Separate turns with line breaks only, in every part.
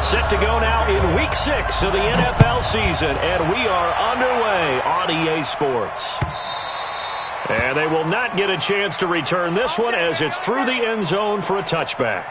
Set to go now in Week 6 of the NFL season, and we are underway on EA Sports. And they will not get a chance to return this one as it's through the end zone for a touchback.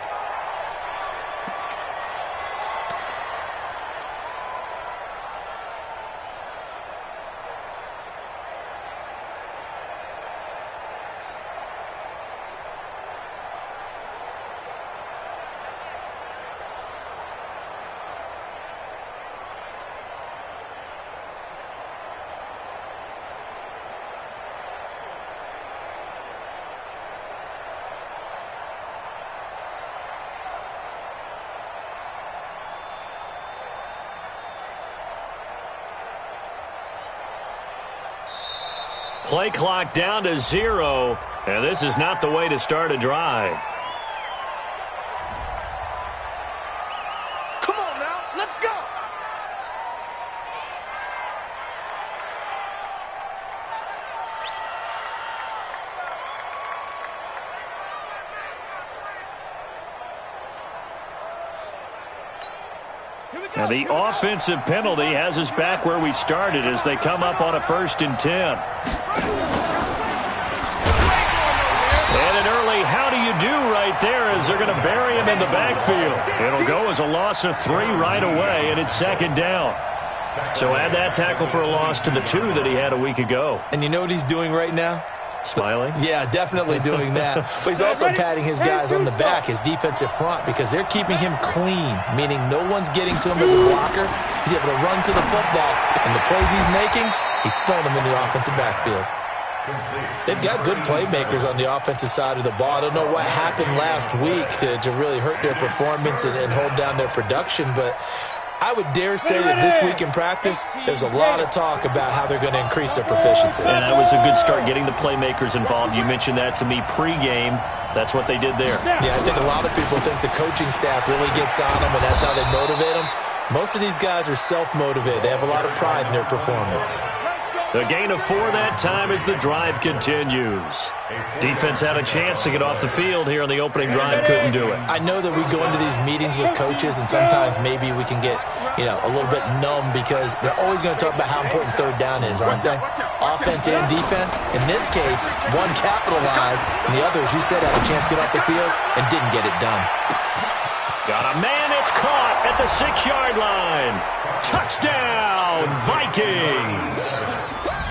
Play clock down to 0, and this is not the way to start a drive.
Come on now, let's go!
Now the offensive penalty has us back where we started as they come up on a 1st and 10. And an early how do you do right there as they're going to bury him in the backfield. It'll go as a loss of 3 right away, and it's 2nd down. So add that tackle for a loss to the 2 that he had a week ago.
And you know what he's doing right now?
Smiling?
Yeah, definitely doing that. But he's also patting his guys on the back, his defensive front, because they're keeping him clean, meaning no one's getting to him as a blocker. He's able to run to the football, and the plays he's making, he's throwing them in the offensive backfield. They've got good playmakers on the offensive side of the ball. I don't know what happened last week to really hurt their performance and hold down their production, but I would dare say that this week in practice, there's a lot of talk about how they're going to increase their proficiency.
And that was a good start getting the playmakers involved. You mentioned that to me pregame. That's what they did there.
Yeah, I think a lot of people think the coaching staff really gets on them, and that's how they motivate them. Most of these guys are self-motivated. They have a lot of pride in their performance.
A gain of 4 that time as the drive continues. Defense had a chance to get off the field here on the opening drive, couldn't do it.
I know that we go into these meetings with coaches, and sometimes maybe we can get, a little bit numb because they're always going to talk about how important 3rd down is, aren't they? Offense and defense. In this case, one capitalized, and the other, as you said, had a chance to get off the field and didn't get it done.
Got a man, it's caught at the 6-yard line. Touchdown, Vikings.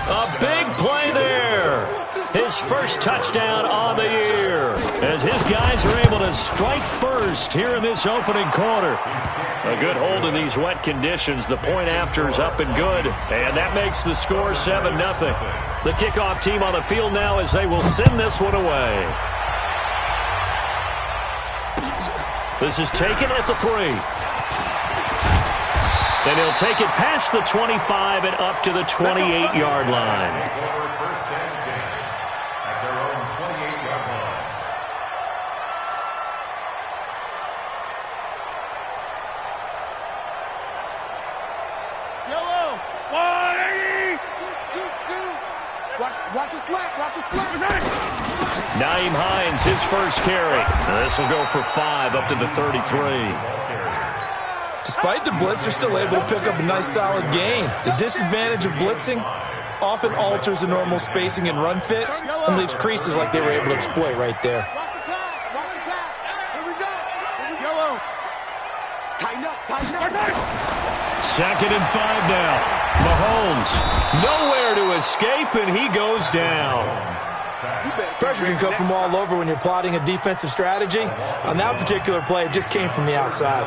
A big play there. His first touchdown on the year as his guys are able to strike first here in this opening quarter. A good hold in these wet conditions. The point after is up and good, and that makes the score 7-0. The kickoff team on the field now as they will send this one away. This is taken at the 3. Then he'll take it past the 25 and up to the 28-yard line.
Yellow, 180. Watch it slack, watch it slack.
Nyheim Hines, his first carry. This will go for 5 up to the 33.
Despite the blitz, they're still able to pick up a nice, solid gain. The disadvantage of blitzing often alters the normal spacing and run fits and leaves creases like they were able to exploit right there.
Watch the pass. Here we go. Yellow. Tighten up.
2nd and 5 now. Mahomes, nowhere to escape, and he goes down.
Pressure can come from all over when you're plotting a defensive strategy. On that particular play, it just came from the outside.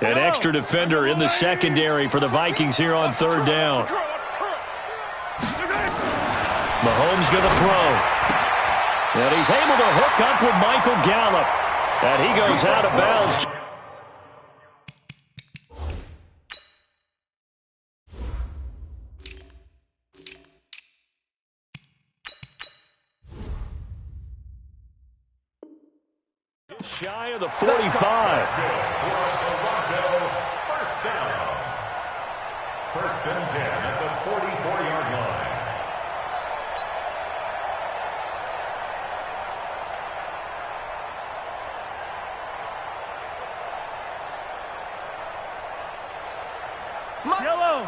An extra defender in the secondary for the Vikings here on 3rd down. Mahomes going to throw. And he's able to hook up with Michael Gallup. And he goes out of bounds. Shy of the 45.
First down. 1st and 10 at the 44-yard line.
Yellow.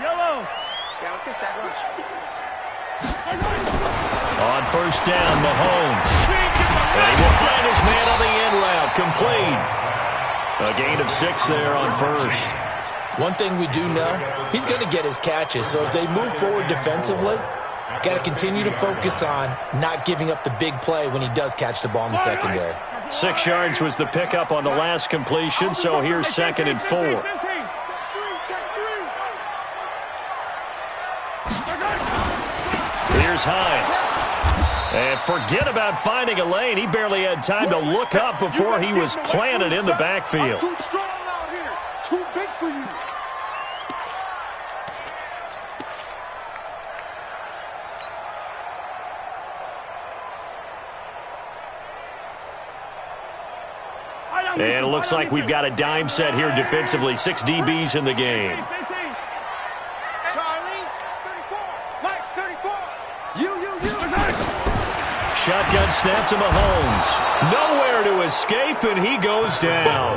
Yellow. Yeah, let's get sack lunch.
On first down, Mahomes. And he will find his man on the end route. Complete. A gain of 6 there on first.
One thing we do know, he's going to get his catches. So as they move forward defensively, got to continue to focus on not giving up the big play when he does catch the ball in the secondary.
6 yards was the pickup on the last completion, so here's 2nd and 4. Here's Hines. And forget about finding a lane. He barely had time to look up before he was planted in the backfield.
Too strong out here. Too big for you.
And it looks like we've got a dime set here defensively. 6 DBs in the game.
Charlie, 34. Mike, 34. You.
Shotgun snap to Mahomes. Nowhere to escape, and he goes down.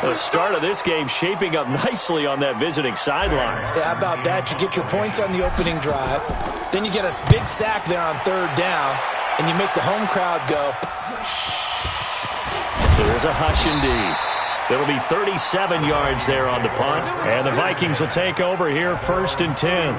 The start of this game shaping up nicely on that visiting sideline.
Yeah, how about that? You get your points on the opening drive. Then you get a big sack there on 3rd down, and you make the home crowd go.
There's a hush indeed. It'll be 37 yards there on the punt, and the Vikings will take over here 1st and 10.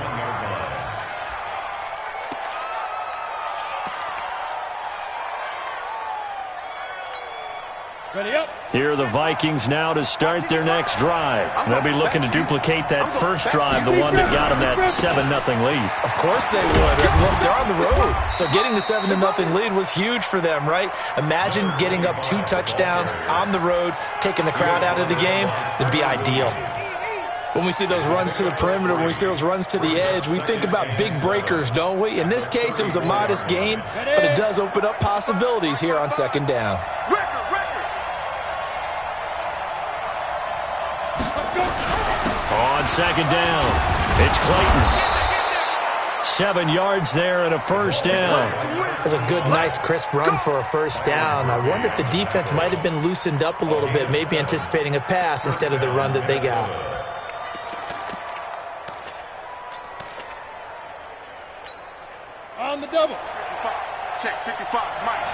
Ready up.
Here are the Vikings now to start their next drive. They'll be looking to duplicate that first drive, the one that got them that 7-0 lead.
Of course they would. Look, they're on the road. So getting the 7-0 lead was huge for them, right? Imagine getting up 2 touchdowns on the road, taking the crowd out of the game. It'd be ideal. When we see those runs to the perimeter, when we see those runs to the edge, we think about big breakers, don't we? In this case, it was a modest gain, but it does open up possibilities here on 2nd down.
On 2nd down, it's Clayton. 7 yards there and a first down.
That's a good, nice, crisp run for a first down. I wonder if the defense might have been loosened up a little bit, maybe anticipating a pass instead of the run that they got.
On the double. 55. Check 55, Mike.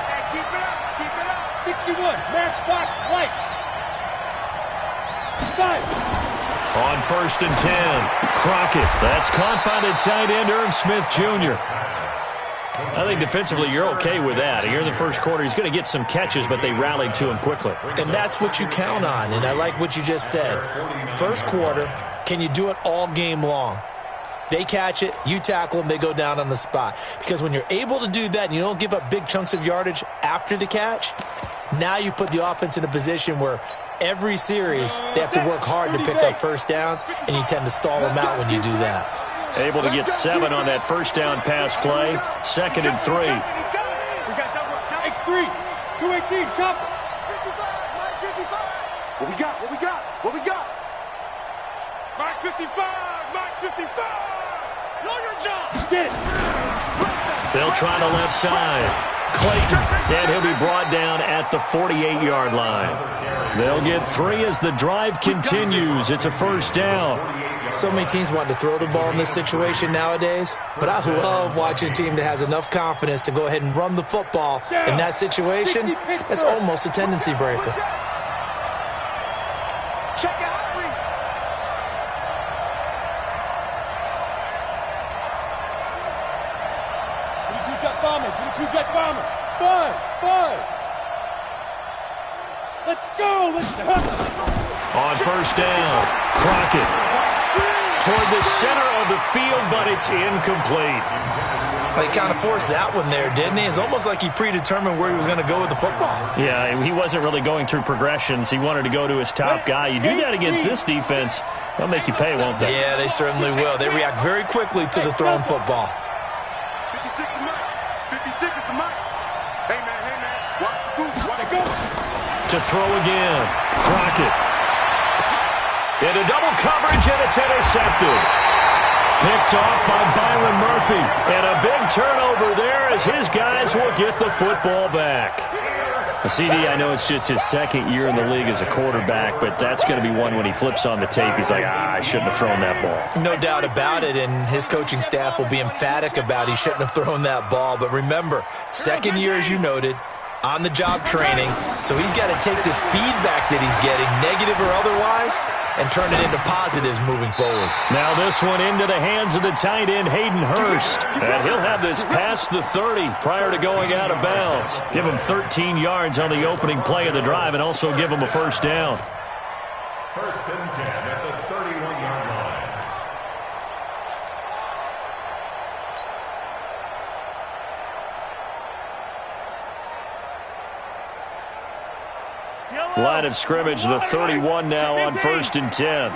Hey, keep it up. 61, matchbox, light. 5.
On 1st and 10, Crockett. That's caught by the tight end, Irv Smith Jr. I think defensively you're okay with that. Here in the first quarter, he's going to get some catches, but they rallied to him quickly.
And that's what you count on, and I like what you just said. First quarter, can you do it all game long? They catch it, you tackle them, they go down on the spot. Because when you're able to do that and you don't give up big chunks of yardage after the catch, now you put the offense in a position where every series they have to work hard to pick up first downs, and you tend to stall them out when you do that.
Able to get 7 on that first down pass play. 2nd and 3.
We got X3, 218, chopper. 55. What we got? Mark 55. Know your job. Get it.
They'll try the left side. Clayton, and he'll be brought down at the 48-yard line. They'll get 3 as the drive continues. It's a first down.
So many teams want to throw the ball in this situation nowadays, but I love watching a team that has enough confidence to go ahead and run the football. In that situation, that's almost a tendency breaker.
Check out. Two-jet bomber. 5. Let's go.
On first down, Crockett toward the center of the field, but it's incomplete.
He kind of forced that one there, didn't he? It's almost like he predetermined where he was going to go with the football.
Yeah, he wasn't really going through progressions. He wanted to go to his top guy. You do that against this defense, they'll make you pay, won't they?
Yeah, they certainly will. They react very quickly to the thrown football.
56 is the mic. Hey, man. Watch the goose. Watch it go.
To throw again. Crockett. Into double coverage, and it's intercepted. Picked off by Byron Murphy. And a big turnover there as his guys will get the football back. CD, I know it's just his second year in the league as a quarterback, but that's going to be one when he flips on the tape. He's like, I shouldn't have thrown that ball.
No doubt about it, and his coaching staff will be emphatic about he shouldn't have thrown that ball. But remember, second year, as you noted, on-the-job training, so he's got to take this feedback that he's getting, negative or otherwise, and turn it into positives moving forward.
Now this one into the hands of the tight end, Hayden Hurst. And he'll have this past the 30 prior to going out of bounds. Give him 13 yards on the opening play of the drive and also give him a first down.
First and 10 at the 31-yard line.
Line of scrimmage, the 31 now on first and 10.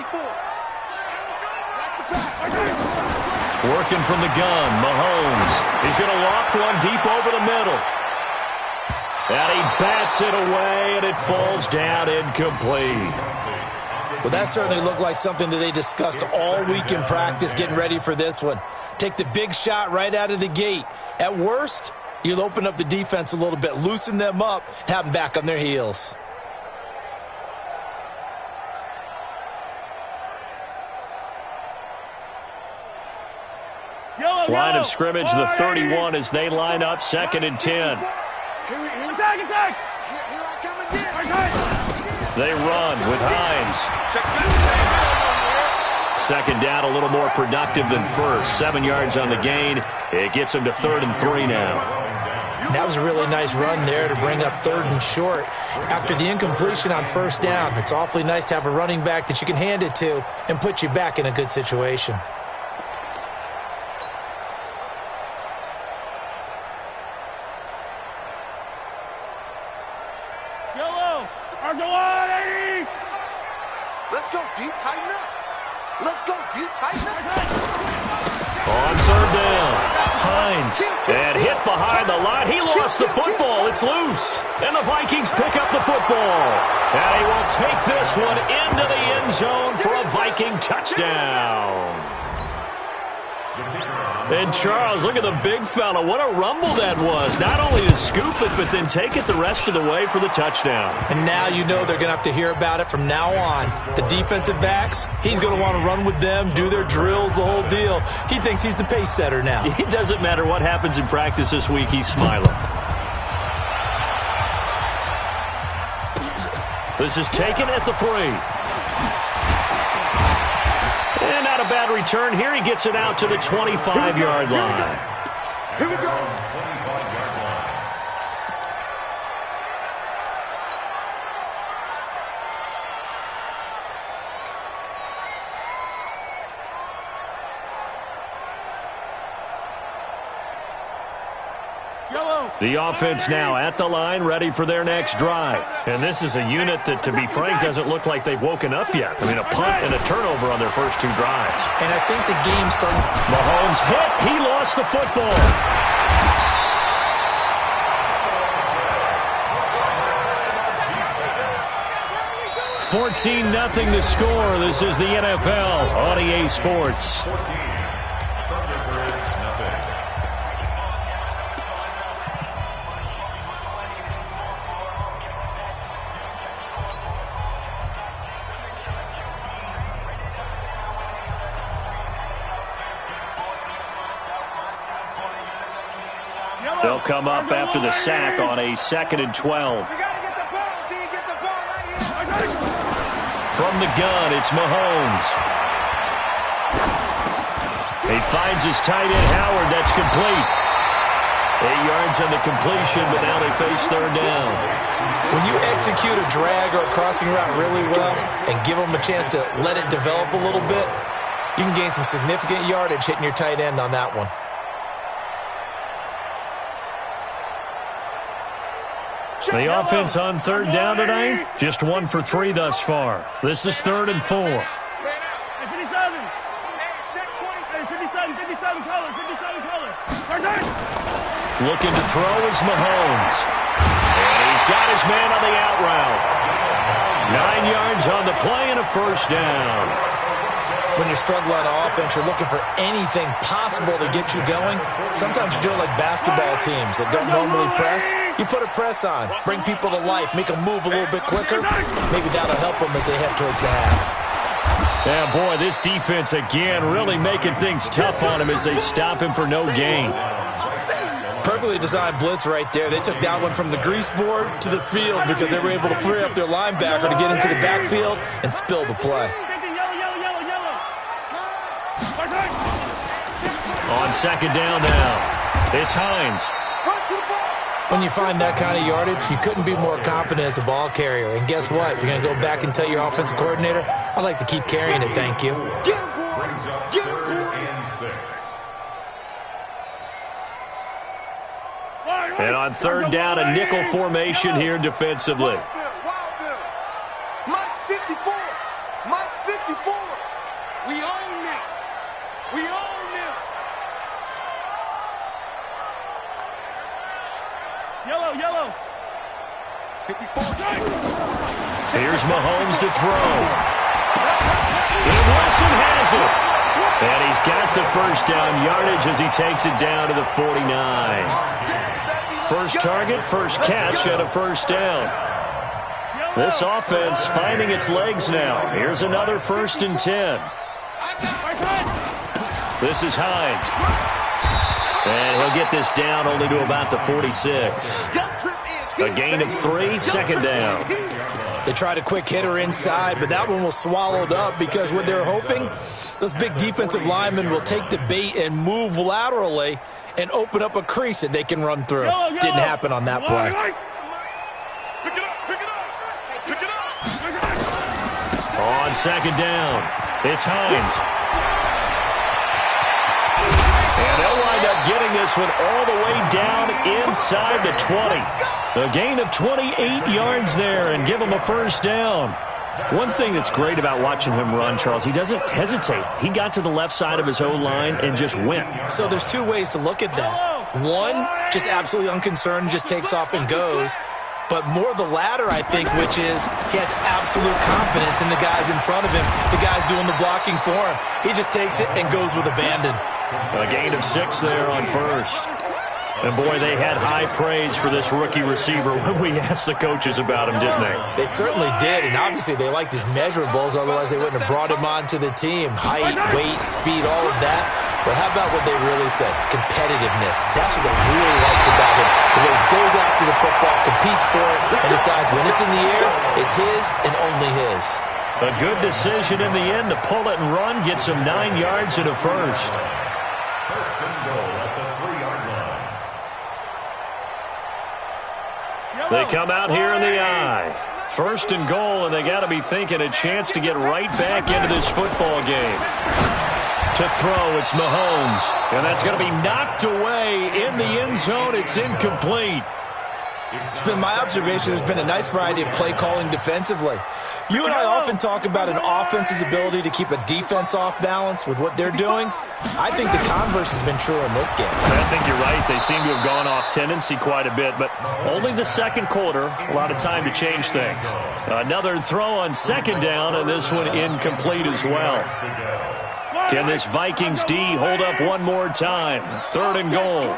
Working from the gun, Mahomes. He's going to loft one deep over the middle. And he bats it away, and it falls down incomplete.
Well, that certainly looked like something that they discussed all week in practice getting ready for this one. Take the big shot right out of the gate. At worst, you'll open up the defense a little bit, loosen them up, and have them back on their heels.
Line of scrimmage, the 31 as they line up second and 10.
Attack! Here I come again.
They run with Hines. Second down, a little more productive than first. 7 yards on the gain. It gets them to 3rd and 3 now.
That was a really nice run there to bring up 3rd and short. After the incompletion on first down, it's awfully nice to have a running back that you can hand it to and put you back in a good situation.
Let's go, deep, tighten up. Let's go, deep, tighten up.
On 3rd down, Hines. And hit behind the line. He lost the football. It's loose. And the Vikings pick up the football. And he will take this one into the end zone for a Viking touchdown. And Charles, look at the big fella. What a rumble that was. Not only to scoop it, but then take it the rest of the way for the touchdown.
And now you know they're going to have to hear about it from now on. The defensive backs, he's going to want to run with them, do their drills, the whole deal. He thinks he's the pace setter now.
It doesn't matter what happens in practice this week. He's smiling. This is taken at the 3. And not a bad return here. He gets it out to the 25-yard line.
Here we go.
The offense now at the line, ready for their next drive. And this is a unit that, to be frank, doesn't look like they've woken up yet. I mean, a punt and a turnover on their first 2 drives.
And I think the game's starting.
Mahomes hit. He lost the football. $14-0 the score. This is the NFL on EA Sports. They'll come up after the sack on a 2nd and 12. From the gun, it's Mahomes. He finds his tight end, Howard. That's complete. 8 yards on the completion, but now they face 3rd down.
When you execute a drag or a crossing route really well and give them a chance to let it develop a little bit, you can gain some significant yardage hitting your tight end on that one.
The offense on 3rd down tonight, just 1 for 3 thus far. This is 3rd and 4.
57 color.
Looking to throw is Mahomes. And he's got his man on the out route. 9 yards on the play and a first down.
When you're struggling on offense, you're looking for anything possible to get you going. Sometimes you do it like basketball teams that don't normally press. You put a press on, bring people to life, make them move a little bit quicker. Maybe that'll help them as they head towards the half.
Yeah, boy, this defense again really making things tough on him as they stop him for no gain.
Perfectly designed blitz right there. They took that one from the grease board to the field because they were able to free up their linebacker to get into the backfield and spill the play.
On second down now, it's Hines.
When you find that kind of yardage, you couldn't be more confident as a ball carrier. And guess what? You're going to go back and tell your offensive coordinator, I'd like to keep carrying it, thank you.
Brings up 3rd and 6.
And on third down, a nickel formation here defensively.
Mike 54. Mike 54. We own this. We own this.
Yellow, yellow.
54.
Here's Mahomes to throw. And Wilson has it. And he's got the first down yardage as he takes it down to the 49. First target, first catch, and a first down. This offense finding its legs now. Here's another 1st and 10. This is Hines. And he'll get this down only to about the 46. A gain of 3, second down.
They tried a quick hitter inside, but that one was swallowed up because what they're hoping, those big defensive linemen will take the bait and move laterally and open up a crease that they can run through. Didn't happen on that play.
On second down, it's Hines. And they'll wind up getting this one all the way down inside the 20. A gain of 28 yards there and give him a first down. One thing that's great about watching him run, Charles, he doesn't hesitate. He got to the left side of his own line and just went.
So there's two ways to look at that. One, just absolutely unconcerned, just takes off and goes. But more the latter, I think, which is he has absolute confidence in the guys in front of him, the guys doing the blocking for him. He just takes it and goes with abandon.
A gain of 6 there on first. And, boy, they had high praise for this rookie receiver when we asked the coaches about him, didn't they?
They certainly did, and obviously they liked his measurables, otherwise they wouldn't have brought him onto the team. Height, weight, speed, all of that. But how about what they really said? Competitiveness. That's what they really liked about him. The way he goes after the football, competes for it, and decides when it's in the air, it's his and only his.
A good decision in the end to pull it and run, get some 9 yards and a first.
First and goal at the 3-yard line.
They come out here in the eye. First and goal, and they got to be thinking a chance to get right back into this football game. To throw, it's Mahomes. And that's going to be knocked away in the end zone. It's incomplete.
It's been my observation there's been a nice variety of play calling defensively. You and I often talk about an offense's ability to keep a defense off balance with what they're doing. I think the converse has been true in this game.
I think you're right. They seem to have gone off tendency quite a bit, but only the second quarter, a lot of time to change things. Another throw on second down, and this one incomplete as well. Can this Vikings D hold up one more time? Third and goal.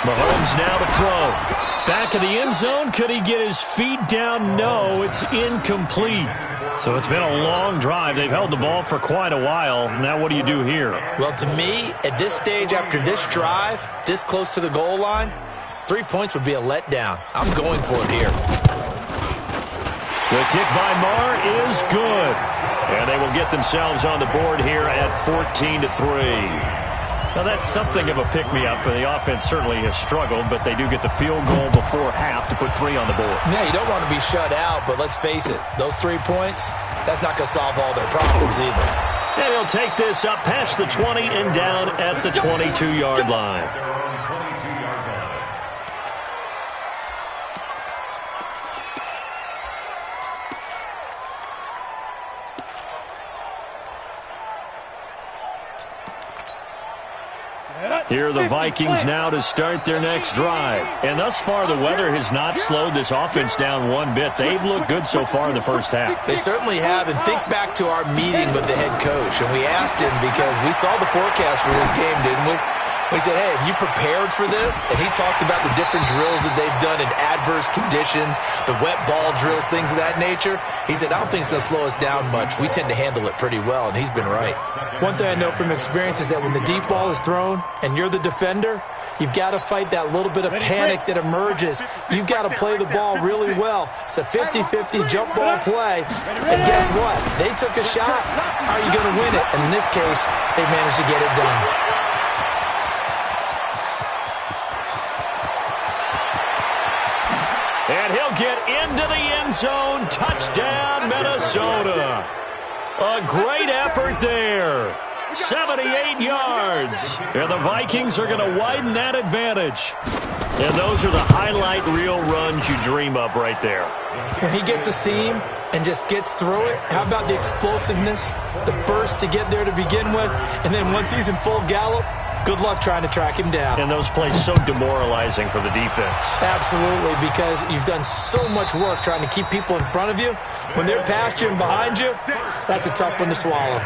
Mahomes now to throw. Back of the end zone. Could he get his feet down? No, it's incomplete. So it's been a long drive. They've held the ball for quite a while. Now what do you do here?
Well, to me, at this stage, after this drive, this close to the goal line, 3 points would be a letdown. I'm going for it here.
The kick by Marr is good. And they will get themselves on the board here at 14-3. Now, that's something of a pick-me-up, and the offense certainly has struggled, but they do get the field goal before half to put 3 on the board.
Yeah, you don't want to be shut out, but let's face it, those 3 points, that's not going to solve all their problems either.
And he'll take this up past the 20 and down at the 22-yard line. Here are the Vikings now to start their next drive. And thus far, the weather has not slowed this offense down one bit. They've looked good so far in the first half.
They certainly have. And think back to our meeting with the head coach. And we asked him, because we saw the forecast for this game, didn't we? We said, hey, have you prepared for this? And he talked about the different drills that they've done in adverse conditions, the wet ball drills, things of that nature. He said, I don't think it's going to slow us down much. We tend to handle it pretty well, and he's been right. One thing I know from experience is that when the deep ball is thrown and you're the defender, you've got to fight that little bit of panic that emerges. You've got to play the ball really well. It's a 50-50 jump ball play. And guess what? They took a shot. How are you going to win it? And in this case, they managed to get it done.
And he'll get into the end zone. Touchdown, Minnesota. A great effort there. 78 yards. And the Vikings are going to widen that advantage. And those are the highlight reel runs you dream of right there.
When he gets a seam and just gets through it, how about the explosiveness, the burst to get there to begin with, and then once he's in full gallop, good luck trying to track him down.
And those plays so demoralizing for the defense.
Absolutely, because you've done so much work trying to keep people in front of you. When they're past you and behind you, that's a tough one to swallow.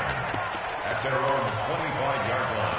At their own 25-yard line.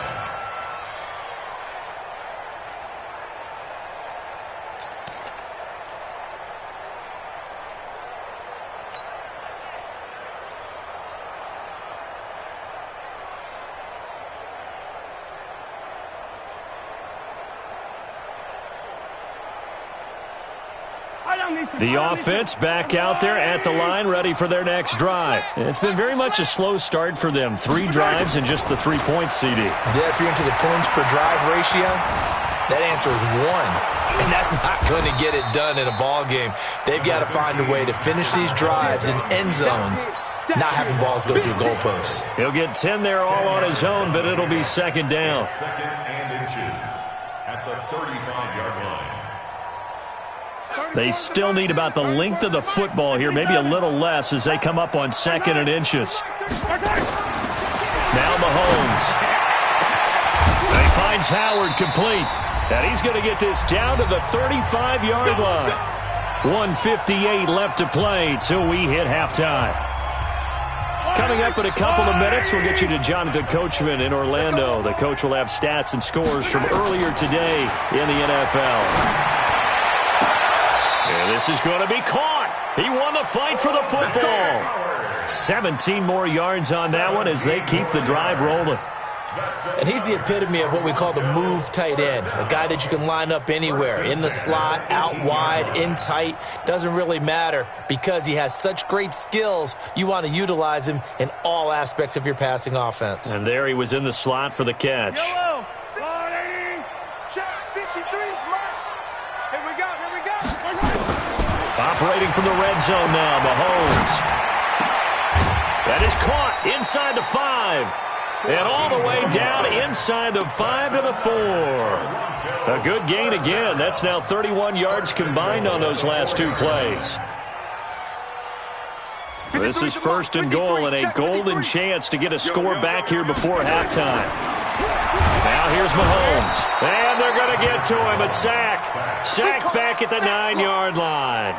The offense back out there at the line, ready for their next drive. It's been very much a slow start for them. 3 drives and just the 3 points, CD.
Yeah, if you're into the points per drive ratio, that answer is 1. And that's not going to get it done in a ball game. They've got to find a way to finish these drives in end zones, not having balls go through goalposts.
He'll get 10 there all on his own, but it'll be second down.
Second and inches at the 35-yard line.
They still need about the length of the football here, maybe a little less as they come up on second and inches. Now Mahomes. He finds Howard complete. And he's going to get this down to the 35-yard line. 1:58 left to play till we hit halftime. Coming up in a couple of minutes, we'll get you to Jonathan Coachman in Orlando. The coach will have stats and scores from earlier today in the NFL. And this is going to be caught. He won the fight for the football. 17 more yards on that one as they keep the drive rolling.
And he's the epitome of what we call the move tight end, a guy that you can line up anywhere, in the slot, out wide, in tight, doesn't really matter because he has such great skills. You want to utilize him in all aspects of your passing offense.
And there he was in the slot for the catch.
Yellow, 480, check, 53 is marked. Here we go.
Operating from the red zone now, Mahomes. That is caught inside the 5. And all the way down inside the 5 to the 4. A good gain again. That's now 31 yards combined on those last 2 plays. This is first and goal and a golden chance to get a score back here before halftime. Now here's Mahomes. And they're going to get to him. A sack. Sack back at the 9-yard line.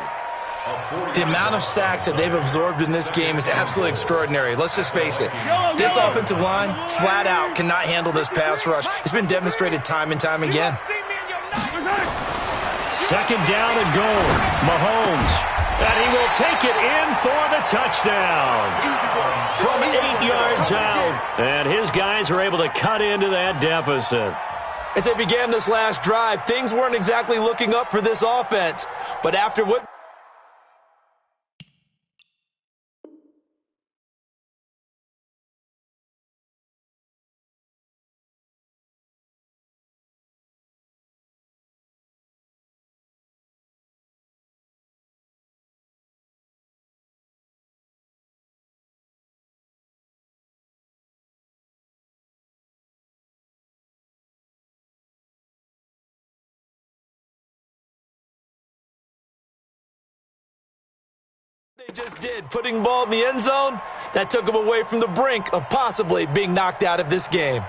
The amount of sacks that they've absorbed in this game is absolutely extraordinary. Let's just face it. This offensive line, flat out, cannot handle this pass rush. It's been demonstrated time and time again.
Second down and goal. Mahomes. And he will take it in for the touchdown. From 8 yards out. And his guys are able to cut into that deficit.
As they began this last drive, things weren't exactly looking up for this offense. But after what... They just did, putting ball in the end zone, that took them away from the brink of possibly being knocked out of this game.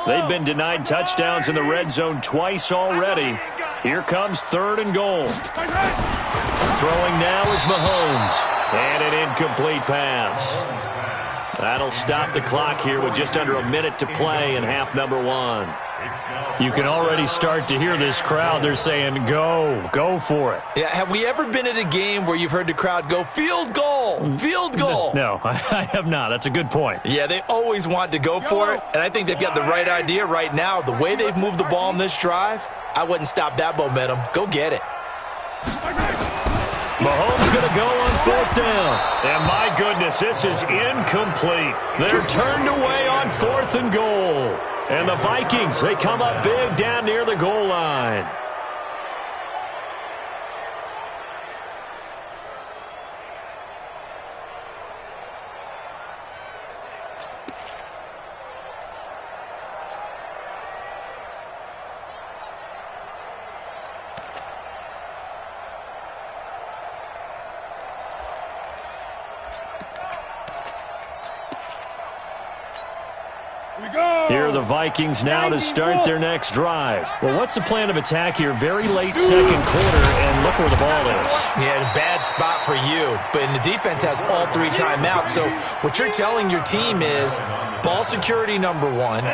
They've been denied touchdowns in the red zone twice already. Here comes 3rd and goal. Throwing now is Mahomes. And an incomplete pass. That'll stop the clock here with just under a minute to play in half number 1. You can already start to hear this crowd. They're saying, go for it.
Yeah, have we ever been at a game where you've heard the crowd go, field goal, field goal?
No, I have not. That's a good point.
Yeah, they always want to go for it, and I think they've got the right idea right now. The way they've moved the ball in this drive, I wouldn't stop that momentum. Go get it.
Mahomes going to go on 4th down. And my goodness, this is incomplete. They're turned away on 4th and goal. And the Vikings, they come up big down near the goal line. Here are the Vikings now to start their next drive. Well, what's the plan of attack here? Very late 2nd quarter, and look where the ball is.
Yeah, bad spot for you. But the defense has all 3 timeouts. So what you're telling your team is ball security number 1.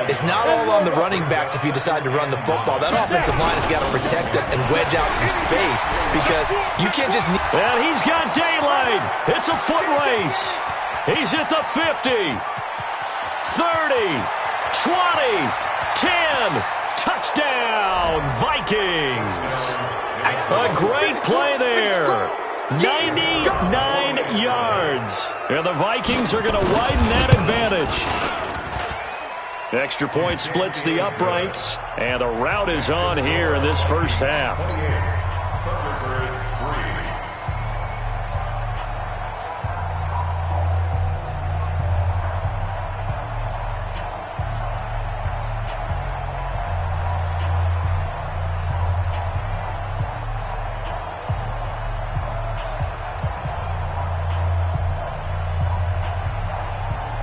It's not all on the running backs if you decide to run the football. That offensive line has got to protect it and wedge out some space because you can't just...
And he's got daylight. It's a foot race. He's at the 50. 30, 20, 10, touchdown, Vikings. A great play there. 99 yards. And the Vikings are going to widen that advantage. Extra point splits the uprights, and the route is on here in this first half.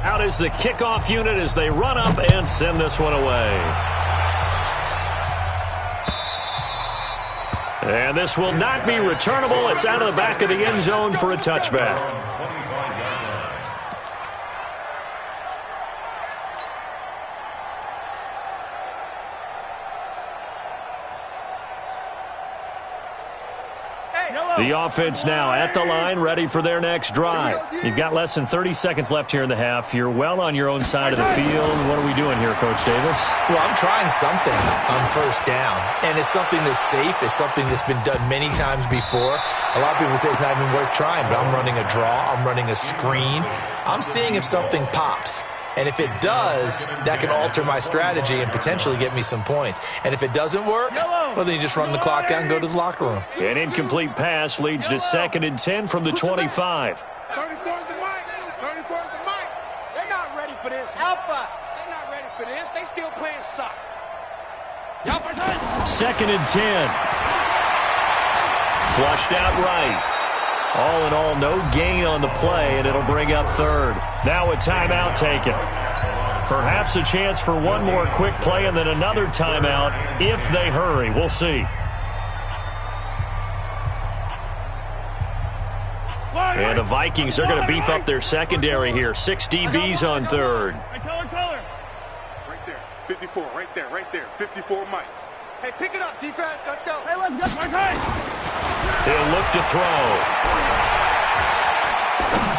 Out is the kickoff unit as they run up and send this one away. And this will not be returnable. It's out of the back of the end zone for a touchback. The offense now at the line, ready for their next drive. You've got less than 30 seconds left here in the half. You're well on your own side of the field. What are we doing here, Coach Davis?
Well, I'm trying something on 1st down, and it's something that's safe. It's something that's been done many times before. A lot of people say it's not even worth trying, but I'm running a draw. I'm running a screen. I'm seeing if something pops. And if it does, that can alter my strategy and potentially get me some points. And if it doesn't work, well, then you just run the clock out and go to the locker room.
An incomplete pass leads to 2nd and 10 from the 25.
34 is the mic. 34 is the mic.
They're not ready for this. Alpha. They're not ready for this. They still playing soccer.
2nd and 10. Flushed out right. All in all, no gain on the play, and it'll bring up 3rd. Now a timeout taken. Perhaps a chance for one more quick play and then another timeout if they hurry. We'll see. And the Vikings are going to beef up their secondary here. 6 DBs on 3rd.
Right there. 54, right there. 54, Mike. Hey, pick it up, defense. Let's go.
Hey, let's go.
He'll look to throw.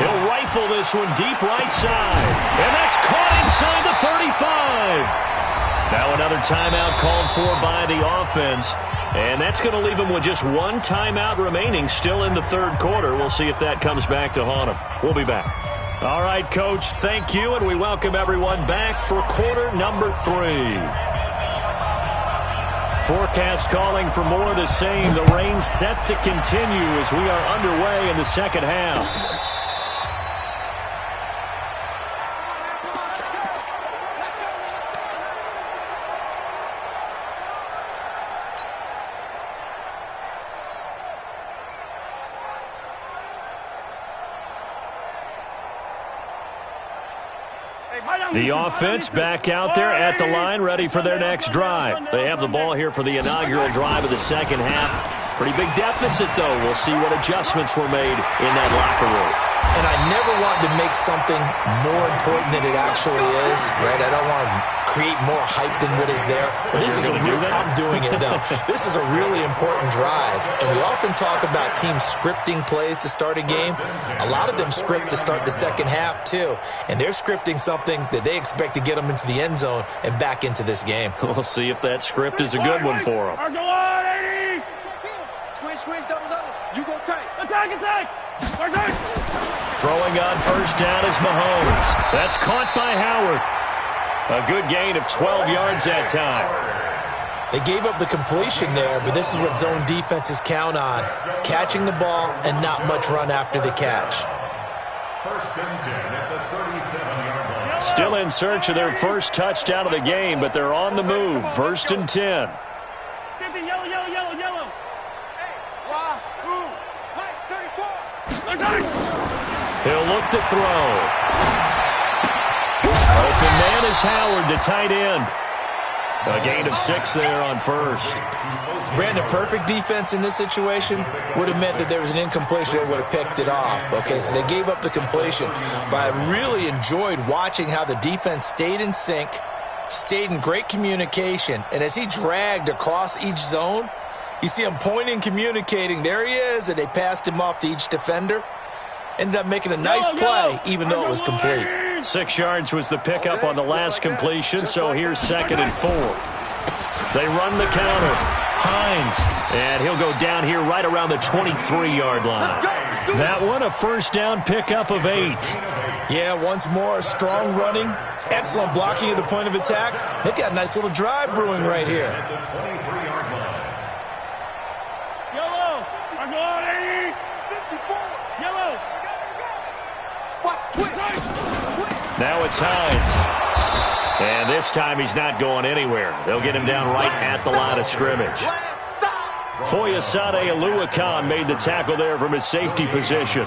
He'll rifle this one deep right side. And that's caught inside the 35. Now another timeout called for by the offense. And that's going to leave him with just one timeout remaining still in the 3rd quarter. We'll see if that comes back to haunt him. We'll be back. All right, Coach, thank you. And we welcome everyone back for quarter number 3. Forecast calling for more of the same. The rain set to continue as we are underway in the second half.
Hey,
The offense back out there at the line, ready for their next drive. They have the ball here for the inaugural drive of the second half. Pretty big deficit, though. We'll see what adjustments were made in that locker room.
And I never want to make something more important than it actually is, right? I don't want to create more hype than what is there. But this is I'm doing it, though. This is a really important drive. And we often talk about teams scripting plays to start a game. A lot of them script to start the second half, too. And they're scripting something that they expect to get them into the end zone and back into this game.
We'll see if that script is a good one for them.
Squish, double. You go tight.
Attack.
Throwing on first down is Mahomes. That's caught by Howard. A good gain of 12 yards that time.
They gave up the completion there, but this is what zone defenses count on. Catching the ball and not much run after the catch.
First and 10 at the 37-yard line.
Still in search of their first touchdown of the game, but they're on the move. First and 10.
Yellow.
He'll look to throw. Open man is Howard, the tight end. A gain of 6 there on first.
Brandon, perfect defense in this situation would have meant that there was an incompletion that would have picked it off. Okay, so they gave up the completion. But I really enjoyed watching how the defense stayed in sync, stayed in great communication, and as he dragged across each zone, you see him pointing, communicating. There he is, and they passed him off to each defender. Ended up making a nice play, even though it was complete.
6 yards was the pickup on the last completion, so here's 2nd and 4. They run the counter. Hines, and he'll go down here right around the 23-yard line. That one, a first down pickup of 8.
Yeah, once more, strong running, excellent blocking at the point of attack. They've got a nice little drive brewing right here.
Now it's Hines. And this time he's not going anywhere. They'll get him down right at the line of scrimmage. Foyesade Aluakan made the tackle there from his safety position.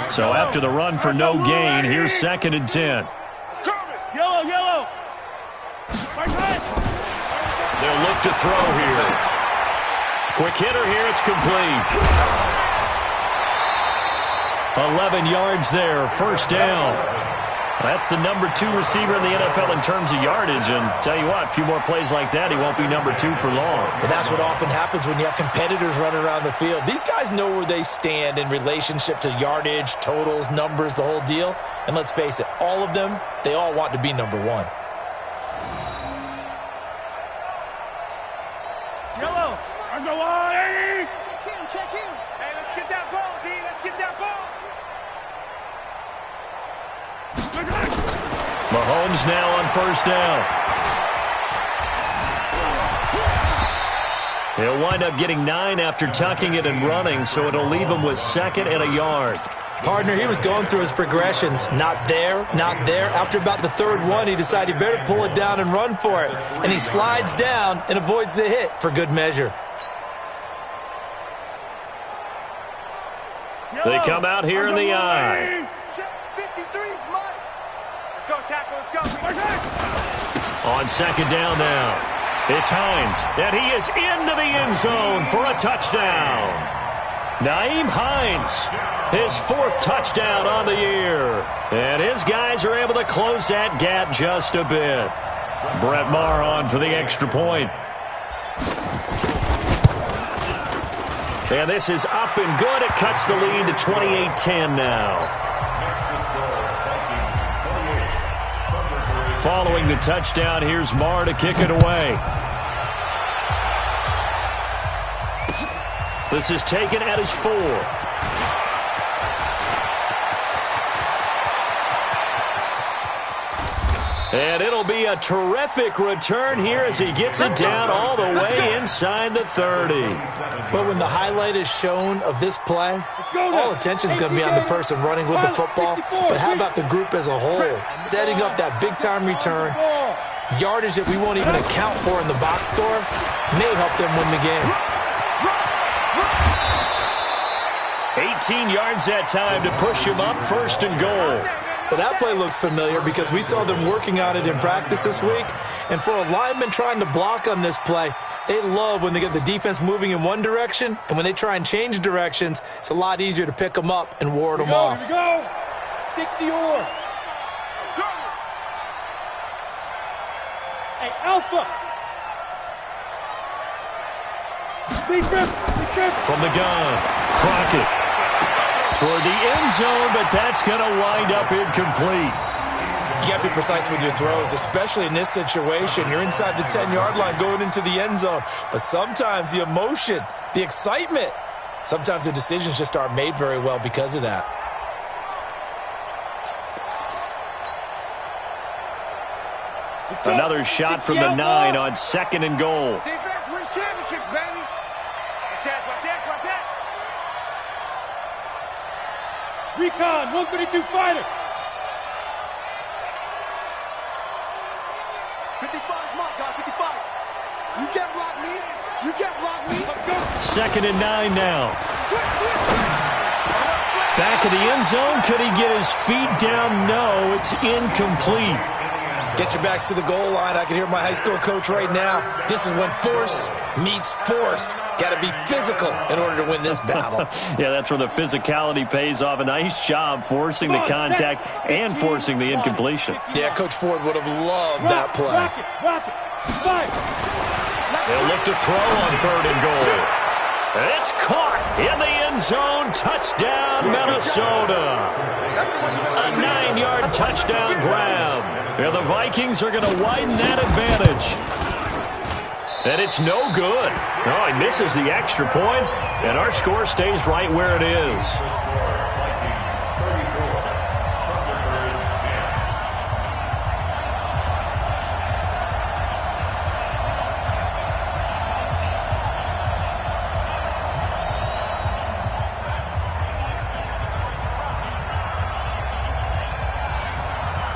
So after the run for no gain, here's 2nd and 10.
Yellow.
They'll look to throw here. Quick hitter here, it's complete. 11 yards there, first down. That's the number 2 receiver in the NFL in terms of yardage. And tell you what, a few more plays like that, he won't be number 2 for long.
But that's what often happens when you have competitors running around the field. These guys know where they stand in relationship to yardage, totals, numbers, the whole deal. And let's face it, all of them, they all want to be number 1.
Yellow. Check in. Hey, let's get that ball, D. Let's get that ball.
Mahomes now on first down. He'll wind up getting 9 after tucking it and running, so it'll leave him with 2nd and a yard.
Partner, he was going through his progressions. Not there. After about the 3rd one, he decided he better pull it down and run for it. And he slides down and avoids the hit for good measure.
They come out here in the eye. On 2nd down now, it's Hines, and he is into the end zone for a touchdown. Nyheim Hines, his 4th touchdown on the year. And his guys are able to close that gap just a bit. Brett Maher on for the extra point. And this is up and good. It cuts the lead to 28-10 now. Following the touchdown, here's Maher to kick it away. This is taken at his 4. And it'll be a terrific return here as he gets it down all the way inside the 30.
But when the highlight is shown of this play, all attention is going to be on the person running with the football. But how about the group as a whole, setting up that big-time return, yardage that we won't even account for in the box score, may help them win the game.
18 yards that time to push him up 1st and goal.
Well, that play looks familiar because we saw them working on it in practice this week. And for a lineman trying to block on this play, they love when they get the defense moving in one direction. And when they try and change directions, it's a lot easier to pick them up and ward them off.
Here we go. 60 or. Hey, Alpha.
From the gun, Crockett toward the end zone, but that's going to wind up incomplete.
You got to be precise with your throws, especially in this situation. You're inside the 10-yard line going into the end zone. But sometimes the emotion, the excitement, sometimes the decisions just aren't made very well because of that.
Another shot from the 9 on 2nd and goal.
Defense wins championships, baby. Watch that.
Recon, 132 fighter.
55 mark, guys, 55. You can't block me.
2nd and 9 now.
Switch.
Back of the end zone. Could he get his feet down? No, it's incomplete.
Get your backs to the goal line. I can hear my high school coach right now. This is when force meets force. Got to be physical in order to win this battle.
Yeah, that's where the physicality pays off. A nice job forcing the contact and forcing the incompletion.
Yeah, Coach Ford would have loved that play.
Rocket.
They'll look to throw on 3rd and goal. It's caught in the end zone. Touchdown, Minnesota. A 9-yard touchdown grab. Yeah, the Vikings are going to widen that advantage. And it's no good. Oh, he misses the extra point, and our score stays right where it is.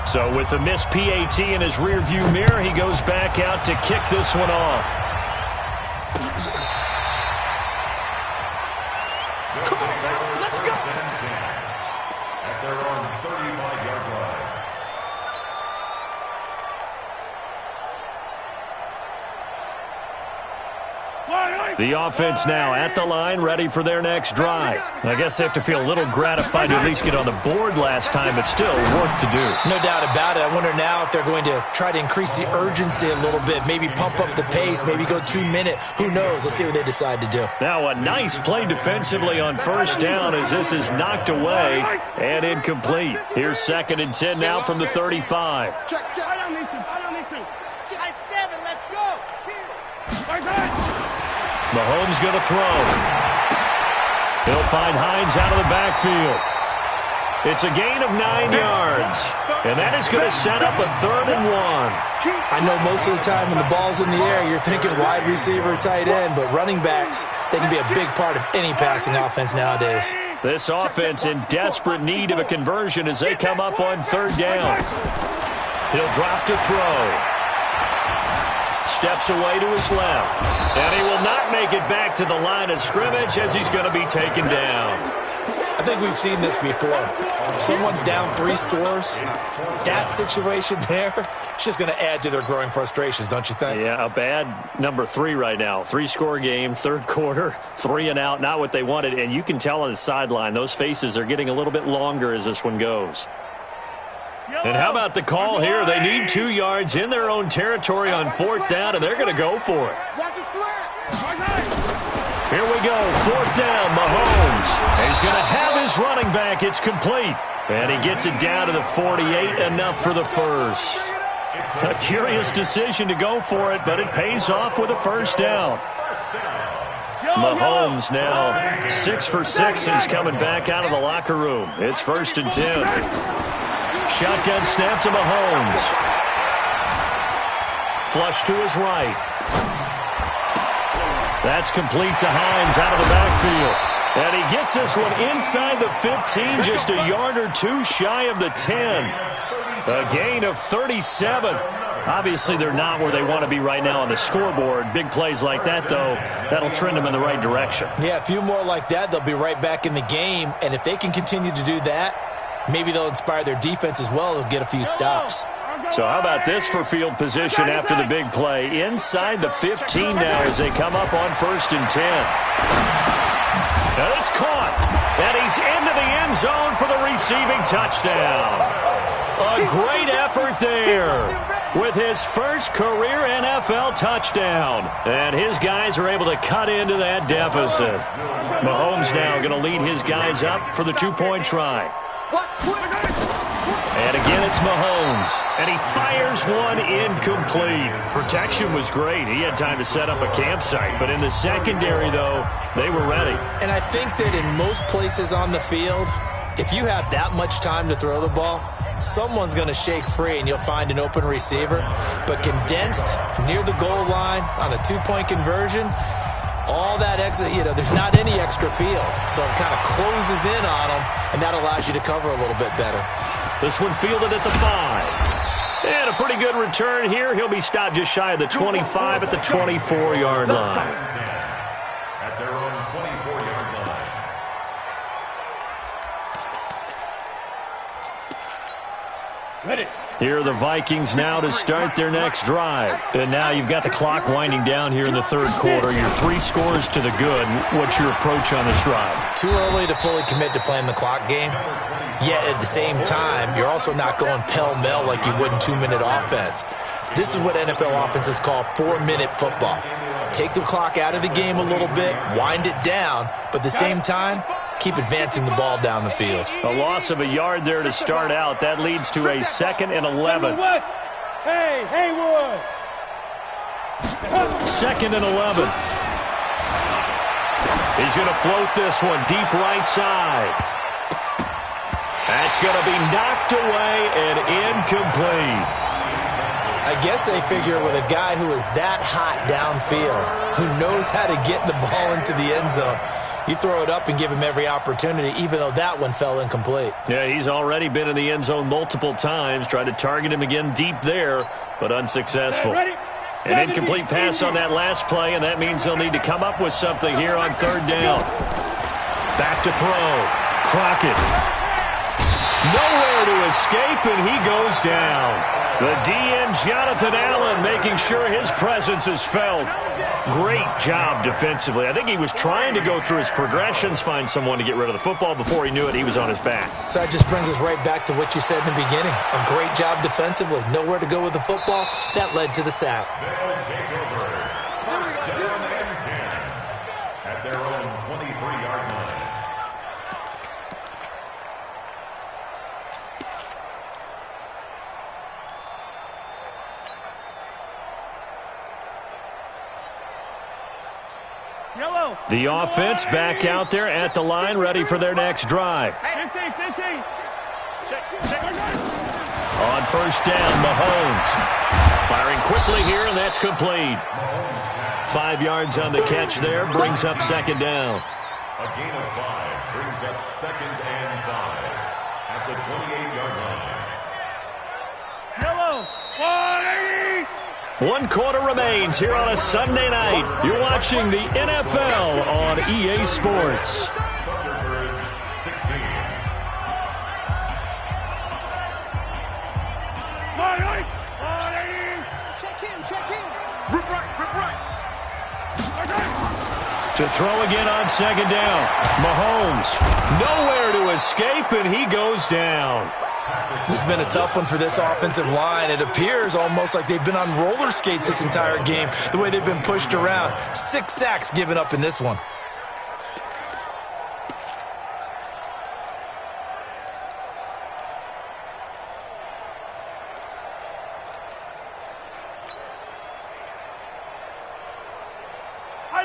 So with the missed PAT in his rearview mirror, he goes back out to kick this one off.
Come on, man. Let's go.
At their own 35-yard line.
The offense now at the line, ready for their next drive. I guess they have to feel a little gratified to at least get on the board last time, but still work to do.
No doubt about it. I wonder now if they're going to try to increase the urgency a little bit, maybe pump up the pace, maybe go 2-minute. Who knows? Let's see what they decide to do.
Now a nice play defensively on 1st down as this is knocked away and incomplete. Here's 2nd and 10 now from the 35.
Check.
I don't need to.
Size 7, let's go.
Mahomes going to throw. He'll find Hines out of the backfield. It's a gain of 9 yards, and that is going to set up a 3rd and 1.
I know most of the time when the ball's in the air, you're thinking wide receiver, tight end, but running backs, they can be a big part of any passing offense nowadays.
This offense in desperate need of a conversion as they come up on 3rd down. He'll drop to throw. Steps away to his left. And he will not make it back to the line of scrimmage as he's going to be taken down.
I think we've seen this before. Someone's down 3 scores. That situation there, it's just going to add to their growing frustrations, don't you think?
Yeah, a bad number 3 right now. 3-score game, 3rd quarter, 3 and out, not what they wanted. And you can tell on the sideline, those faces are getting a little bit longer as this one goes. And how about the call here? They need 2 yards in their own territory on 4th down, and they're going to go for it. Here we go, 4th down, Mahomes. He's going to have his running back. It's complete. And he gets it down to the 48, enough for the first. A curious decision to go for it, but it pays off with a 1st down. Mahomes now 6 for 6 since coming back out of the locker room. It's 1st and 10. Shotgun snap to Mahomes. Flush to his right. That's complete to Hines out of the backfield. And he gets this one inside the 15, just a yard or 2 shy of the 10. A gain of 37. Obviously, they're not where they want to be right now on the scoreboard. Big plays like that, though, that'll trend them in the right direction.
Yeah, a few more like that, they'll be right back in the game. And if they can continue to do that, maybe they'll inspire their defense as well. They'll get a few stops.
So how about this for field position after the big play? Inside the 15 now as they come up on 1st and 10. And it's caught. And he's into the end zone for the receiving touchdown. A great effort there with his first career NFL touchdown. And his guys are able to cut into that deficit. Mahomes now going to lead his guys up for the 2-point try. And again, it's Mahomes. And he fires one incomplete. Protection was great. He had time to set up a campsite. But in the secondary, though, they were ready.
And I think that in most places on the field, if you have that much time to throw the ball, someone's going to shake free and you'll find an open receiver. But condensed near the goal line on a 2-point conversion, all that extra, there's not any extra field. So it kind of closes in on them, and that allows you to cover a little bit better.
This one fielded at the 5. And a pretty good return here. He'll be stopped just shy of the 25 at the 24-yard line.
At their own 24-yard line.
Ready.
Here are the Vikings now to start their next drive. And now you've got the clock winding down here in the 3rd quarter. You're 3 scores to the good. What's your approach on this drive?
Too early to fully commit to playing the clock game. Yet at the same time, you're also not going pell-mell like you would in 2-minute offense. This is what NFL offenses call 4-minute football. Take the clock out of the game a little bit, wind it down, but at the same time, keep advancing the ball down the field.
A loss of a yard there to start out. That leads to a 2nd and 11.
Hey, Haywood.
2nd and 11. He's going to float this one deep right side. That's going to be knocked away and incomplete.
I guess they figure with a guy who is that hot downfield, who knows how to get the ball into the end zone, you throw it up and give him every opportunity, even though that one fell incomplete.
Yeah, he's already been in the end zone multiple times, tried to target him again deep there, but unsuccessful. An incomplete pass on that last play, and that means they'll need to come up with something here on 3rd down. Back to throw. Crockett. Nowhere to escape, and he goes down. The DN, Jonathan Allen, making sure his presence is felt. Great job defensively. I think he was trying to go through his progressions, find someone to get rid of the football. Before he knew it, he was on his back.
So that just brings us right back to what you said in the beginning. A great job defensively. Nowhere to go with the football. That led to the sack.
They'll take over. 1st down and 10 at their own 23-yard line.
The offense back out there at the line, ready for their next drive. On 1st down, Mahomes. Firing quickly here, and that's complete. 5 yards on the catch there, brings up 2nd down.
A gain of 5 brings up 2nd and 5 at the 28-yard line.
1 quarter remains here on a Sunday night. You're watching the NFL on EA Sports.
Thunderbirds 16.
Check in. Rip right.
To throw again on 2nd down. Mahomes, nowhere to escape, and he goes down.
This has been a tough one for this offensive line. It appears almost like they've been on roller skates this entire game, the way they've been pushed around. 6 sacks given up in this one.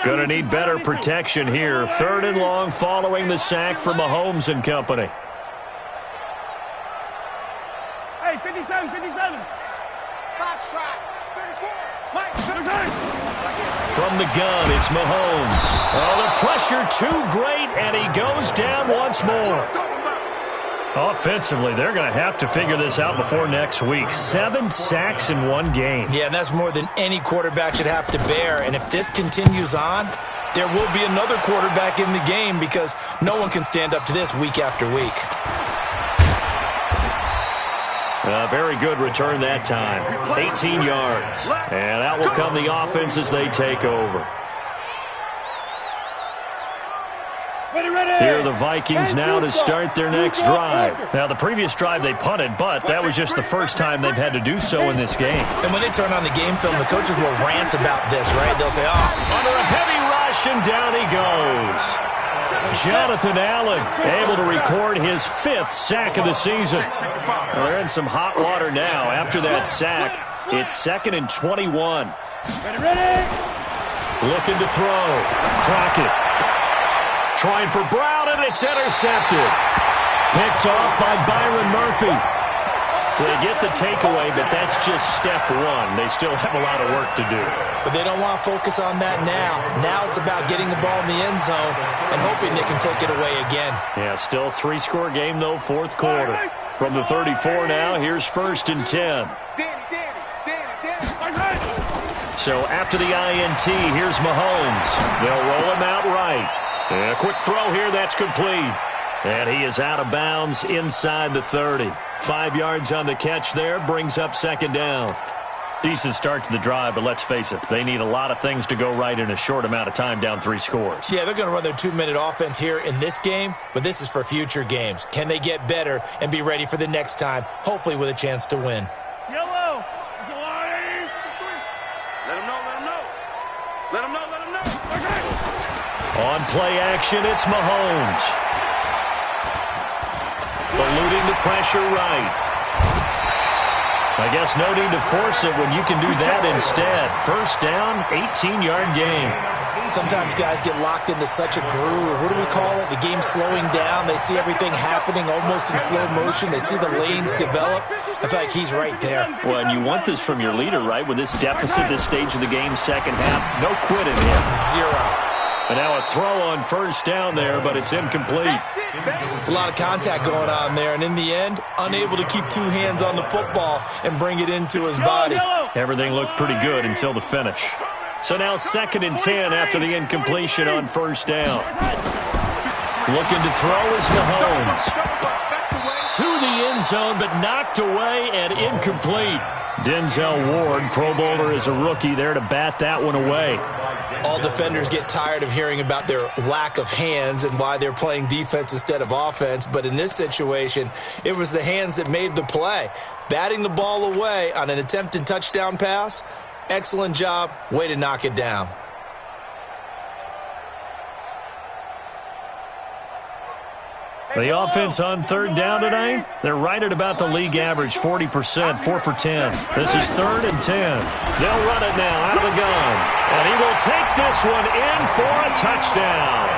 Going to need better protection here. 3rd and long following the sack from Mahomes and company.
Hey, 57. Box track. 34.
From the gun, it's Mahomes. Oh, the pressure too great, and he goes down once more. Offensively, they're going to have to figure this out before next week. 7 sacks in one game.
Yeah, and that's more than any quarterback should have to bear. And if this continues on, there will be another quarterback in the game because no one can stand up to this week after week.
A very good return that time. 18 yards. And out will come the offense as they take over. Here are the Vikings now to start their next drive. Now, the previous drive they punted, but that was just the first time they've had to do so in this game.
And when they turn on the game film, the coaches will rant about this, right? They'll say,
under a heavy rush, and down he goes. Jonathan Allen able to record his 5th sack of the season. Well, they're in some hot water now. After that sack, it's 2nd and 21. Looking to throw. Crockett. Trying for Brown, and it's intercepted. Picked off by Byron Murphy. So they get the takeaway, but that's just step one. They still have a lot of work to do.
But they don't want to focus on that now. Now it's about getting the ball in the end zone and hoping they can take it away again.
Yeah, still 3-score game, though, 4th quarter. From the 34 now, here's 1st and 10. So after the INT, here's Mahomes. They'll roll him out right. And a quick throw here, that's complete. And he is out of bounds inside the 30. 5 yards on the catch there, brings up 2nd down. Decent start to the drive, but let's face it, they need a lot of things to go right in a short amount of time, down 3 scores.
Yeah, they're going to run their 2-minute offense here in this game, but this is for future games. Can they get better and be ready for the next time, hopefully with a chance to win?
Yellow. Let him know, let him know. Let him know, let him know.
On play action, it's Mahomes. Eluding the pressure right. I guess no need to force it when you can do that instead. 1st down, 18-yard gain.
Sometimes guys get locked into such a groove. What do we call it? The game slowing down. They see everything happening almost in slow motion. They see the lanes develop. I feel like he's right there.
Well, and you want this from your leader, right? With this deficit, this stage of the game, 2nd half, no quitting him.
0.
And now a throw on 1st down there, but it's incomplete.
It's a lot of contact going on there, and in the end, unable to keep 2 hands on the football and bring it into his body.
Everything looked pretty good until the finish. So now 2nd and 10 after the incompletion on 1st down. Looking to throw is Mahomes. To the end zone, but knocked away and incomplete. Denzel Ward, Pro Bowler as a rookie, there to bat that one away.
All defenders get tired of hearing about their lack of hands and why they're playing defense instead of offense. But in this situation, it was the hands that made the play. Batting the ball away on an attempted touchdown pass, excellent job. Way to knock it down.
The offense on 3rd down tonight, they're right at about the league average, 40%, 4 for 10. This is 3rd and 10. They'll run it now out of the gun. And he will take this one in for a touchdown.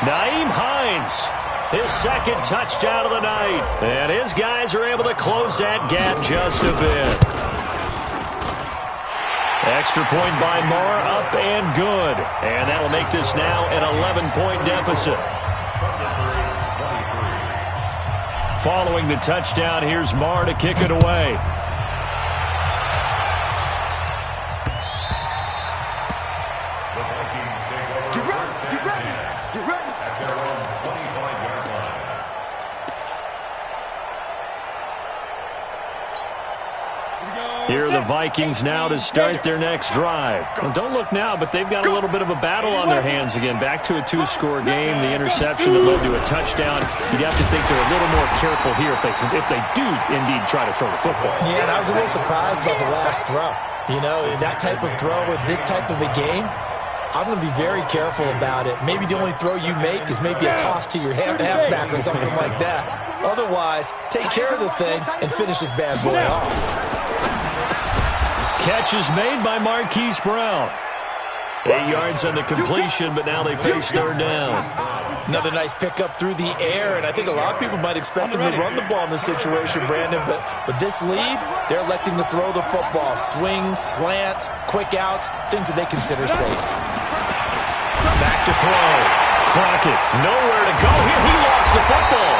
Nyheim Hines, his 2nd touchdown of the night. And his guys are able to close that gap just a bit. Extra point by Moore, up and good. And that'll make this now an 11-point deficit. Following the touchdown, here's Marr to kick it away. Here are the Vikings now to start their next drive. Well, don't look now, but they've got a little bit of a battle on their hands again. Back to a 2-score game. The interception that led to a touchdown. You'd have to think they're a little more careful here if they do indeed try to throw the football.
Yeah, and I was a little surprised by the last throw. You know, that type of throw with this type of a game, I'm going to be very careful about it. Maybe the only throw you make is maybe a toss to your halfback or something like that. Otherwise, take care of the thing and finish this bad boy off.
Catch is made by Marquise Brown. 8 yards on the completion, but now they face 3rd down.
Another nice pickup through the air, and I think a lot of people might expect them to run the ball in this situation, Brandon, but with this lead, they're electing to throw the football. Swings, slants, quick outs, things that they consider safe.
Back to throw. Crockett, nowhere to go here. He lost the football.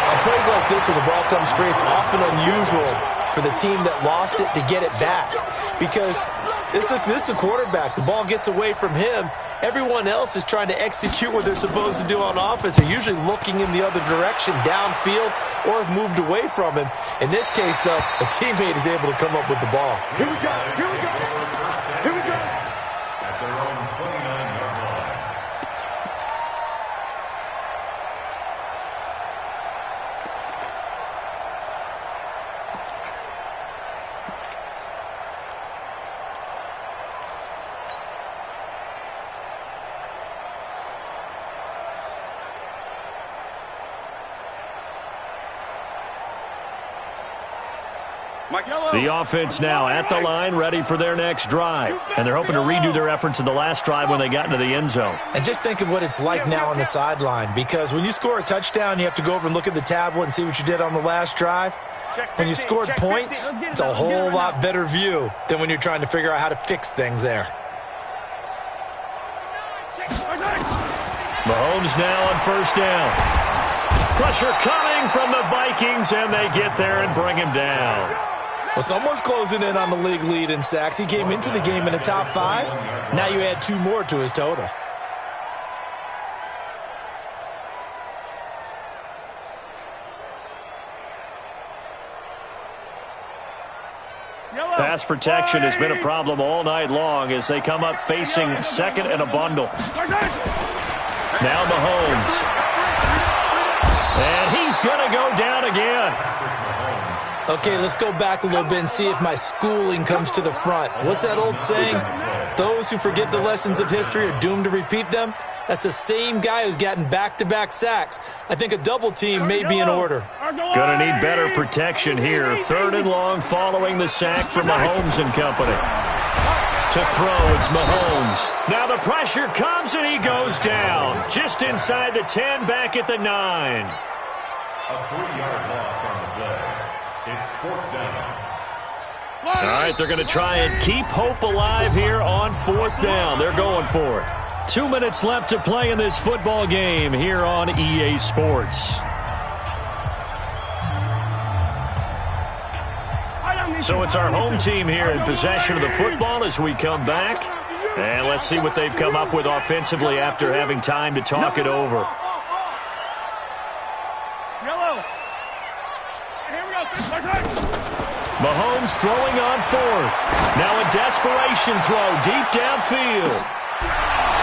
I'm plays like this, when the ball comes free, it's often unusual for the team that lost it to get it back. Because this is the quarterback. The ball gets away from him. Everyone else is trying to execute what they're supposed to do on offense. They're usually looking in the other direction, downfield, or have moved away from him. In this case, though, a teammate is able to come up with the ball.
Here we go. Here we go. Here we go.
At their own 29-yard line.
The offense now at the line, ready for their next drive. And they're hoping to redo their efforts in the last drive when they got into the end zone.
And just think of what it's like now on the sideline, because when you score a touchdown, you have to go over and look at the tablet and see what you did on the last drive. When you scored points, it's a whole lot better view than when you're trying to figure out how to fix things there.
Mahomes now on first down. Pressure coming from the Vikings, and they get there and bring him down.
Well, someone's closing in on the league lead in sacks. He came into the game in the top 5. Now you add 2 more to his total.
Pass protection has been a problem all night long as they come up facing second and a bundle. Now Mahomes. And he's going to go down again.
Okay, let's go back a little bit and see if my schooling comes to the front. What's that old saying? Those who forget the lessons of history are doomed to repeat them. That's the same guy who's gotten back-to-back sacks. I think a double team may be in order.
Going to need better protection here. 3rd and long following the sack from Mahomes and company. To throw, it's Mahomes. Now the pressure comes and he goes down. Just inside the 10, back at the 9.
A 3-yard loss on the play. It's 4th down.
All right, they're going to try and keep hope alive here on 4th down. They're going for it. 2 minutes left to play in this football game here on EA Sports. So it's our home team here in possession of the football as we come back. And let's see what they've come up with offensively after having time to talk it over. Mahomes throwing on 4th. Now a desperation throw deep downfield.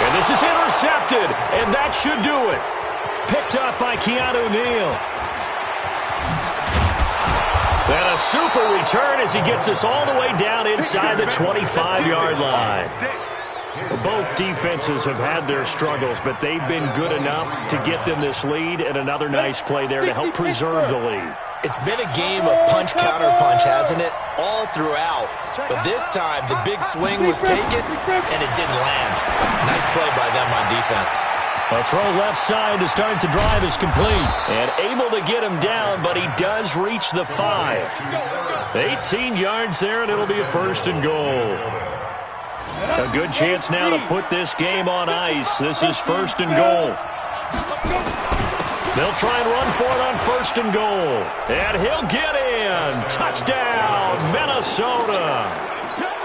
And this is intercepted, and that should do it. Picked up by Keanu Neal. And a super return as he gets us all the way down inside the 25-yard line. Both defenses have had their struggles, but they've been good enough to get them this lead, and another nice play there to help preserve the lead.
It's been a game of punch-counter-punch, hasn't it? All throughout. But this time, the big swing was taken, and it didn't land. Nice play by them on defense.
A throw left side to start the drive is complete. And able to get him down, but he does reach the 5. 18 yards there, and it'll be a 1st and goal. A good chance now to put this game on ice. This is 1st and goal. They'll try and run for it on 1st and goal. And he'll get in. Touchdown, Minnesota.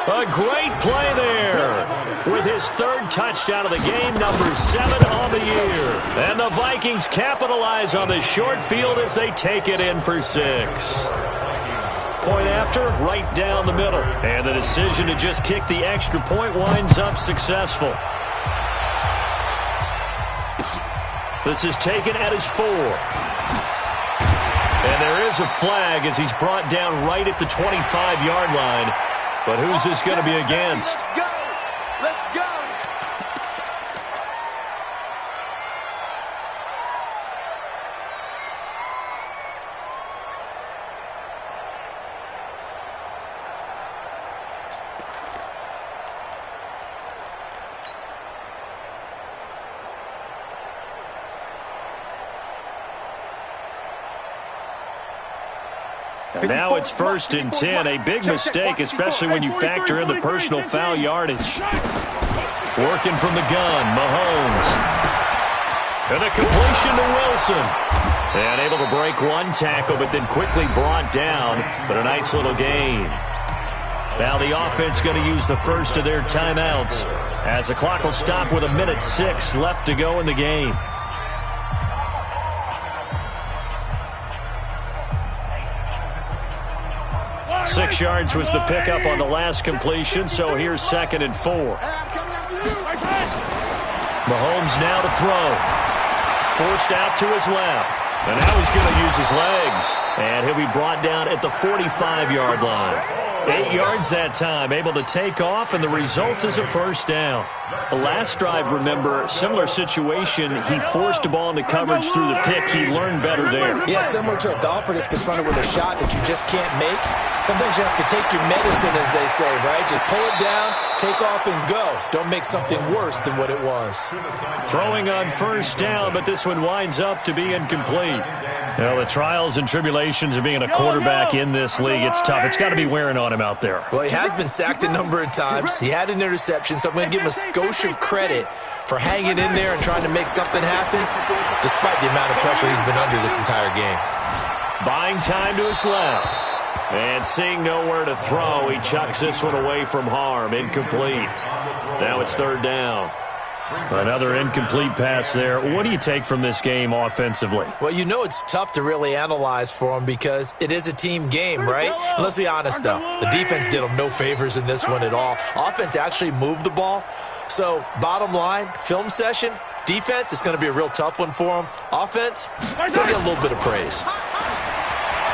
A great play there with his 3rd touchdown of the game, number 7 on the year. And the Vikings capitalize on the short field as they take it in for 6. Point after, right down the middle. And the decision to just kick the extra point winds up successful. This is taken at his 4. And there is a flag as he's brought down right at the 25-yard line. But who's this going to be against?
Let's go! Let's go!
Now it's 1st and 10. A big mistake, especially when you factor in the personal foul yardage. Working from the gun, Mahomes. And a completion to Wilson. And able to break one tackle, but then quickly brought down. But a nice little gain. Now the offense going to use the first of their timeouts as the clock will stop with 1:06 left to go in the game. Six yards was the pickup on the last completion, so here's 2nd and 4. Mahomes now to throw. Forced out to his left. And now he's going to use his legs. And he'll be brought down at the 45-yard line. 8 yards that time, able to take off, and the result is a first down. The last drive, remember, similar situation. He forced the ball into coverage through the pick. He learned better there.
Yeah, similar to a golfer that's confronted with a shot that you just can't make. Sometimes you have to take your medicine, as they say, right? Just pull it down, take off, and go. Don't make something worse than what it was.
Throwing on first down, but this one winds up to be incomplete. Well, the trials and tribulations of being a quarterback in this league, it's tough. It's got to be wearing on him out there.
Well, he has been sacked a number of times. He had an interception, so I'm going to give him a skosh of credit for hanging in there and trying to make something happen, despite the amount of pressure he's been under this entire game.
Buying time to his left. And seeing nowhere to throw, he chucks this one away from harm. Incomplete. Now it's 3rd down. Another incomplete pass there. What do you take from this game offensively?
Well, you know it's tough to really analyze for him because it is a team game, right? And let's be honest, though. The defense did them no favors in this one at all. Offense actually moved the ball. So, bottom line, film session, defense, it's going to be a real tough one for them. Offense, going to get a little bit of praise.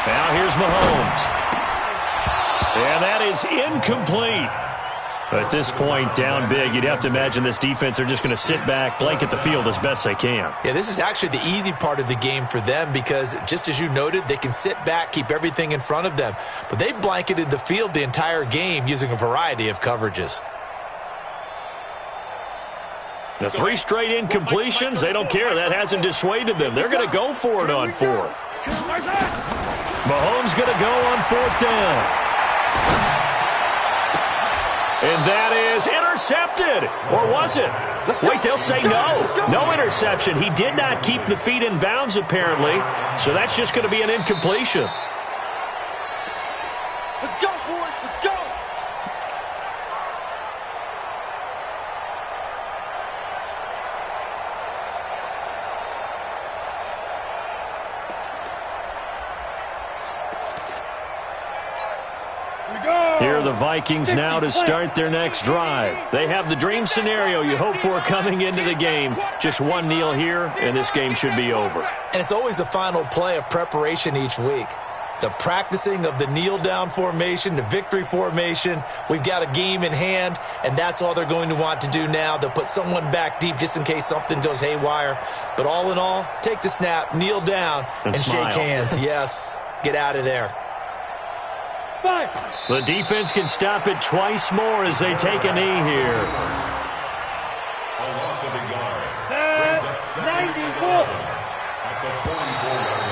Now here's Mahomes. And that is incomplete. At this point, down big, you'd have to imagine this defense are just going to sit back, blanket the field as best they can.
Yeah, this is actually the easy part of the game for them because, just as you noted, they can sit back, keep everything in front of them. But they've blanketed the field the entire game using a variety of coverages.
The 3 straight incompletions, they don't care. That hasn't dissuaded them. They're going to go for it on 4th. Mahomes going to go on 4th down. And that is intercepted. Or was it? Wait, they'll say no. No interception. He did not keep the feet in bounds, apparently. So that's just going to be an incompletion.
Let's go, boys. Let's go.
Here are the Vikings now to start their next drive. They have the dream scenario you hope for coming into the game. Just one kneel here, and this game should be over.
And it's always the final play of preparation each week. The practicing of the kneel-down formation, the victory formation. We've got a game in hand, and that's all they're going to want to do now. They'll put someone back deep just in case something goes haywire. But all in all, take the snap, kneel down, and shake hands. Yes, get out of there.
The defense can stop it twice more as they take a knee here.
A loss of a yard.
Set,
Brings up
94.
At the 44-yard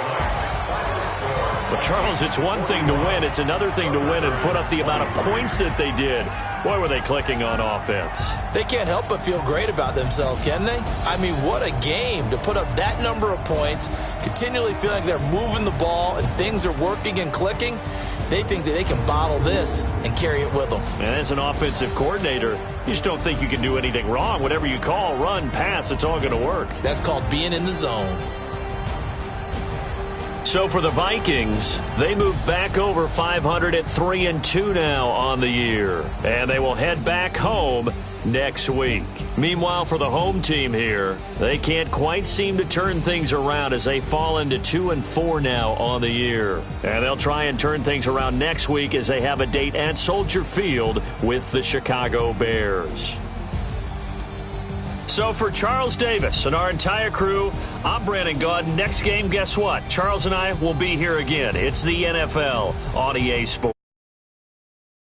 line.
But, Charles, it's one thing to win. It's another thing to win and put up the amount of points that they did. Boy, were they clicking on offense.
They can't help but feel great about themselves, can they? I mean, what a game to put up that number of points, continually feeling like they're moving the ball and things are working and clicking. They think that they can bottle this and carry it with them.
And as an offensive coordinator, you just don't think you can do anything wrong. Whatever you call, run, pass, it's all going to work.
That's called being in the zone.
So for the Vikings, they move back over 500 at 3-2 now on the year. And they will head back home next week. Meanwhile, for the home team here, they can't quite seem to turn things around as they fall into 2-4 now on the year. And they'll try and turn things around next week as they have a date at Soldier Field with the Chicago Bears. So for Charles Davis and our entire crew, I'm Brandon Gaudin. Next game, guess what? Charles and I will be here again. It's the NFL on EA Sports.